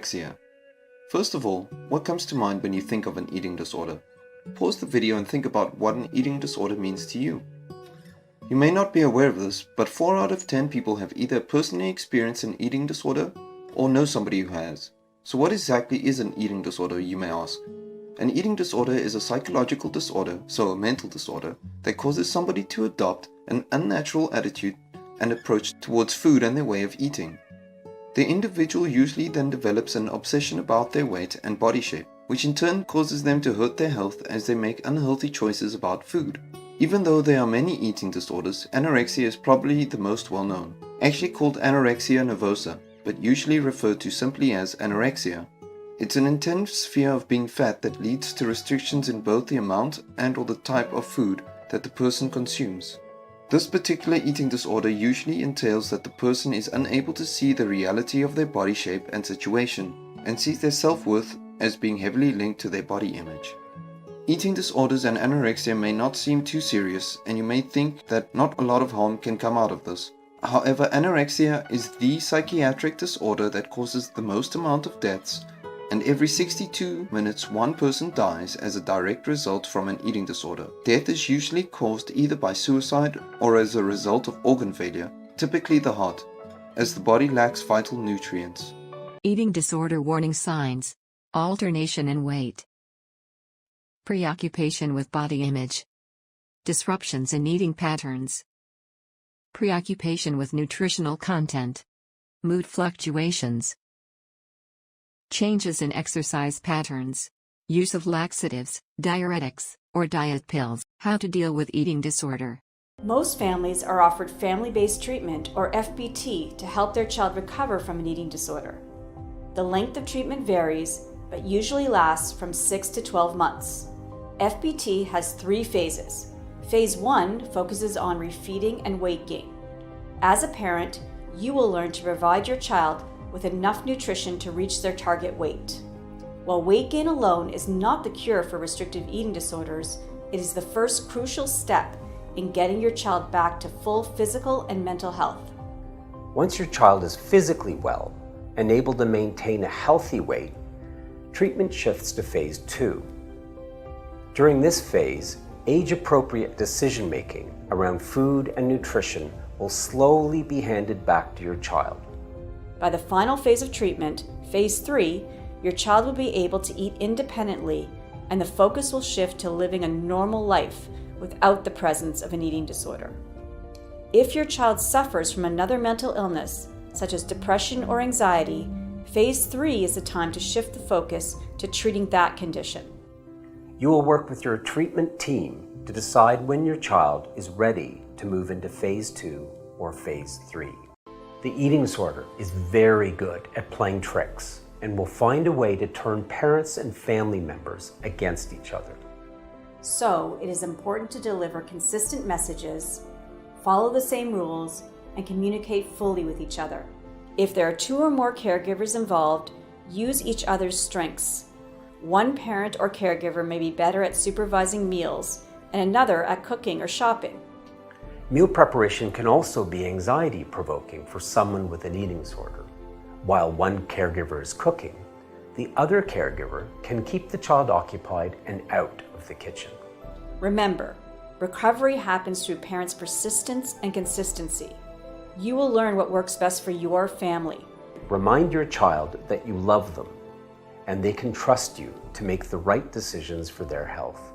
Anorexia. First of all, what comes to mind when you think of an eating disorder? Pause the video and think about what an eating disorder means to you. You may not be aware of this, but 4 out of 10 people have either personally experienced an eating disorder or know somebody who has. So what exactly is an eating disorder, you may ask? An eating disorder is a psychological disorder, so a mental disorder, that causes somebody to adopt an unnatural attitude and approach towards food and their way of eating. The individual usually then develops an obsession about their weight and body shape, which in turn causes them to hurt their health as they make unhealthy choices about food. Even though there are many eating disorders, anorexia is probably the most well known, actually called anorexia nervosa, but usually referred to simply as anorexia. It's an intense fear of being fat that leads to restrictions in both the amount and/or the type of food that the person consumes. This particular eating disorder usually entails that the person is unable to see the reality of their body shape and situation, and sees their self-worth as being heavily linked to their body image. Eating disorders and anorexia may not seem too serious, and you may think that not a lot of harm can come out of this. However, anorexia is the psychiatric disorder that causes the most amount of deaths, and every 62 minutes one person dies as a direct result from an eating disorder. Death is usually caused either by suicide or as a result of organ failure, typically the heart, as the body lacks vital nutrients. Eating disorder warning signs: alternation in weight, preoccupation with body image, disruptions in eating patterns, preoccupation with nutritional content, mood fluctuations, changes in exercise patterns, use of laxatives, diuretics, or diet pills. How to deal with eating disorder. Most families are offered family-based treatment, or FBT, to help their child recover from an eating disorder. The length of treatment varies, but usually lasts from 6 to 12 months. FBT has 3 phases. Phase 1 focuses on refeeding and weight gain. As a parent, you will learn to provide your child with enough nutrition to reach their target weight. While weight gain alone is not the cure for restrictive eating disorders, it is the first crucial step in getting your child back to full physical and mental health. Once your child is physically well and able to maintain a healthy weight, treatment shifts to phase 2. During this phase, age-appropriate decision-making around food and nutrition will slowly be handed back to your child. By the final phase of treatment, phase 3, your child will be able to eat independently, and the focus will shift to living a normal life without the presence of an eating disorder. If your child suffers from another mental illness, such as depression or anxiety, phase 3 is the time to shift the focus to treating that condition. You will work with your treatment team to decide when your child is ready to move into phase 2 or phase 3. The eating disorder is very good at playing tricks and will find a way to turn parents and family members against each other. So, it is important to deliver consistent messages, follow the same rules, and communicate fully with each other. If there are 2 or more caregivers involved, use each other's strengths. One parent or caregiver may be better at supervising meals and another at cooking or shopping. Meal preparation can also be anxiety-provoking for someone with an eating disorder. While one caregiver is cooking, the other caregiver can keep the child occupied and out of the kitchen. Remember, recovery happens through parents' persistence and consistency. You will learn what works best for your family. Remind your child that you love them and they can trust you to make the right decisions for their health.